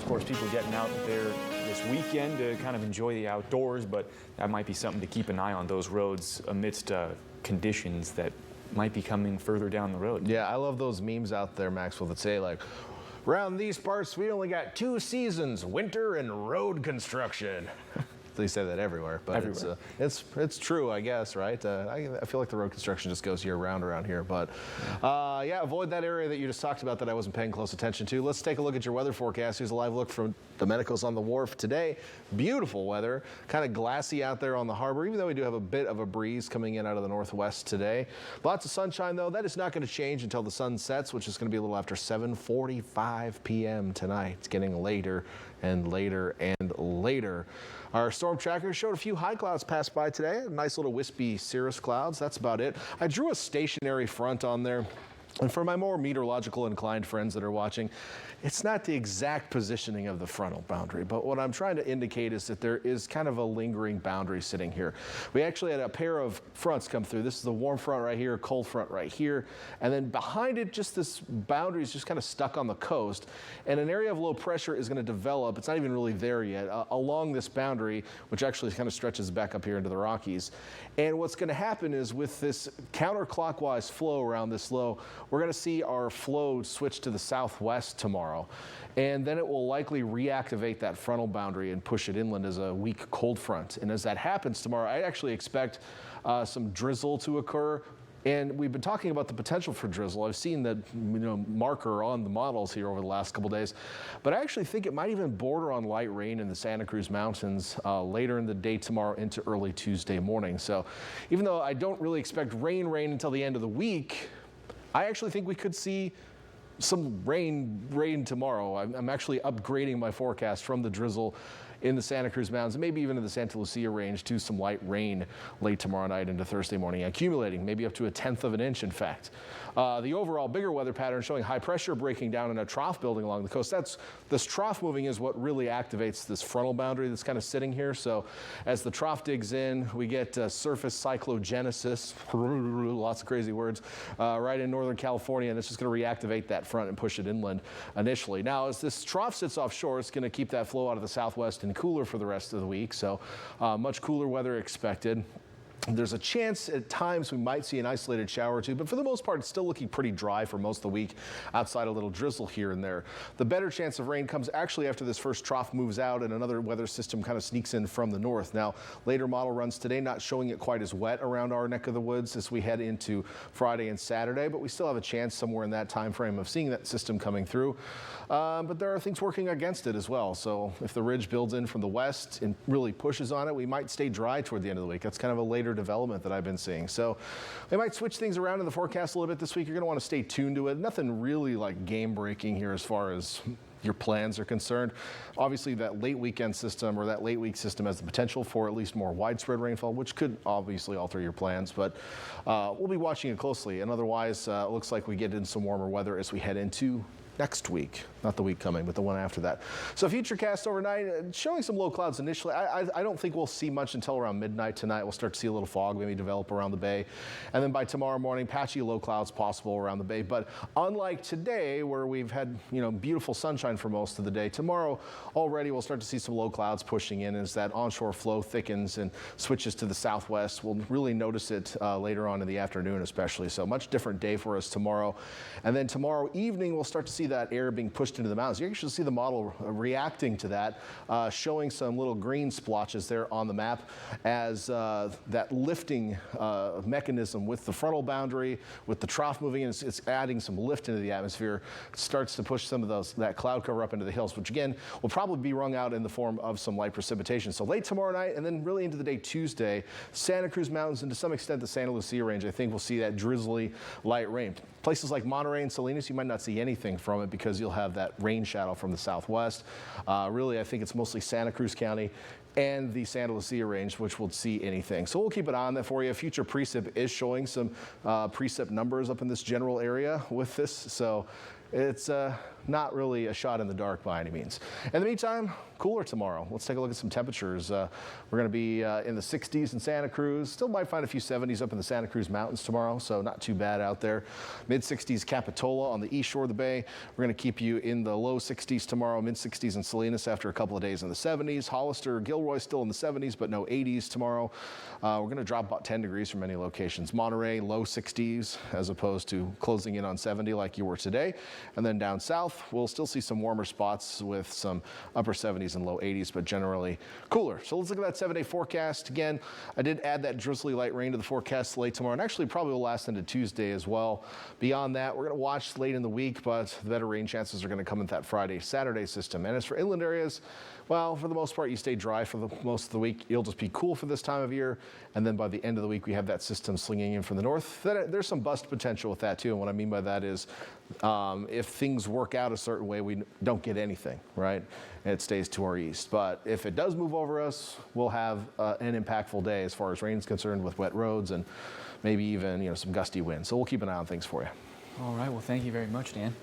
course, people getting out there this weekend to kind of enjoy the outdoors, but that might be something to keep an eye on, those roads amidst conditions that might be coming further down the road. Yeah, I love those memes out there, Maxwell, that say like, around these parts, we only got 2 seasons, winter and road construction. They say that everywhere, but everywhere. It's true, I guess, right? I feel like the road construction just goes year-round around here, but yeah, avoid that area that you just talked about that I wasn't paying close attention to. Let's take a look at your weather forecast. Here's a live look from Domenical's on the Wharf today. Beautiful weather, kind of glassy out there on the harbor, even though we do have a bit of a breeze coming in out of the northwest today. Lots of sunshine, though. That is not going to change until the sun sets, which is going to be a little after 7:45 p.m. tonight. It's getting later and later and later. Our storm tracker showed a few high clouds pass by today. Nice little wispy cirrus clouds. That's about it. I drew a stationary front on there. And for my more meteorological inclined friends that are watching, it's not the exact positioning of the frontal boundary, but what I'm trying to indicate is that there is kind of a lingering boundary sitting here. We actually had a pair of fronts come through. This is the warm front right here, cold front right here, and then behind it, just this boundary is just kind of stuck on the coast, and an area of low pressure is going to develop. It's not even really there yet, along this boundary, which actually kind of stretches back up here into the Rockies. And what's going to happen is with this counterclockwise flow around this low, we're going to see our flow switch to the southwest tomorrow. And then it will likely reactivate that frontal boundary and push it inland as a weak cold front. And as that happens tomorrow, I actually expect some drizzle to occur. And we've been talking about the potential for drizzle. I've seen that marker on the models here over the last couple days, but I actually think it might even border on light rain in the Santa Cruz Mountains later in the day tomorrow into early Tuesday morning. So even though I don't really expect rain until the end of the week, I actually think we could see some rain tomorrow. I'm actually upgrading my forecast from the drizzle in the Santa Cruz Mountains, maybe even in the Santa Lucia range, to some light rain late tomorrow night into Thursday morning, accumulating maybe up to 1/10 of an inch, in fact. The overall bigger weather pattern showing high pressure breaking down in a trough building along the coast. This trough moving is what really activates this frontal boundary that's kind of sitting here. So as the trough digs in, we get surface cyclogenesis, lots of crazy words, right in Northern California, and it's just going to reactivate that front and push it inland initially. Now, as this trough sits offshore, it's going to keep that flow out of the southwest and cooler for the rest of the week, so much cooler weather expected. There's a chance at times we might see an isolated shower or two, but for the most part, it's still looking pretty dry for most of the week, outside a little drizzle here and there. The better chance of rain comes actually after this first trough moves out and another weather system kind of sneaks in from the north. Now, later model runs today not showing it quite as wet around our neck of the woods as we head into Friday and Saturday, but we still have a chance somewhere in that time frame of seeing that system coming through. But there are things working against it as well. So if the ridge builds in from the west and really pushes on it, we might stay dry toward the end of the week. That's kind of a later development that I've been seeing. So they might switch things around in the forecast a little bit this week. You're going to want to stay tuned to it. Nothing really like game breaking here as far as your plans are concerned. Obviously, that late weekend system or that late week system has the potential for at least more widespread rainfall, which could obviously alter your plans, but we'll be watching it closely. And otherwise, it looks like we get in some warmer weather as we head into next week, not the week coming, but the one after that. So futurecast overnight, showing some low clouds initially. I don't think we'll see much until around midnight tonight. We'll start to see a little fog maybe develop around the bay. And then by tomorrow morning, patchy low clouds possible around the bay. But unlike today, where we've had beautiful sunshine for most of the day, tomorrow already we'll start to see some low clouds pushing in as that onshore flow thickens and switches to the southwest. We'll really notice it later on in the afternoon especially. So much different day for us tomorrow. And then tomorrow evening, we'll start to see that air being pushed into the mountains. You actually see the model reacting to that, showing some little green splotches there on the map as that lifting mechanism with the frontal boundary, with the trough moving in, it's adding some lift into the atmosphere. It starts to push some of that cloud cover up into the hills, which again will probably be wrung out in the form of some light precipitation. So late tomorrow night and then really into the day Tuesday, Santa Cruz Mountains and to some extent the Santa Lucia range, I think we'll see that drizzly light rain. Places like Monterey and Salinas, you might not see anything from it because you'll have that rain shadow from the southwest. Really, I think it's mostly Santa Cruz County and the Santa Lucia range, which will see anything. So we'll keep an eye on that for you. Future precip is showing some precip numbers up in this general area with this. So it's not really a shot in the dark by any means. In the meantime, cooler tomorrow. Let's take a look at some temperatures. We're going to be in the 60s in Santa Cruz. Still might find a few 70s up in the Santa Cruz Mountains tomorrow, so not too bad out there. Mid-60s Capitola on the east shore of the bay. We're going to keep you in the low 60s tomorrow, mid-60s in Salinas after a couple of days in the 70s. Hollister, Gilroy still in the 70s, but no 80s tomorrow. We're going to drop about 10 degrees from many locations. Monterey, low 60s as opposed to closing in on 70 like you were today. And then down south, we'll still see some warmer spots with some upper 70s and low 80s, but generally cooler. So let's look at that 7-day forecast. Again, I did add that drizzly light rain to the forecast late tomorrow, and actually probably will last into Tuesday as well. Beyond that, we're going to watch late in the week, but the better rain chances are going to come in that Friday, Saturday system. And as for inland areas, well, for the most part, you stay dry for the most of the week. You'll just be cool for this time of year. And then by the end of the week, we have that system slinging in from the north. There's some bust potential with that, too. And what I mean by that is if things work out a certain way, we don't get anything, right? It stays to our east. But if it does move over us, we'll have an impactful day as far as rain is concerned with wet roads and maybe even some gusty winds. So we'll keep an eye on things for you. All right. Well, thank you very much, Dan.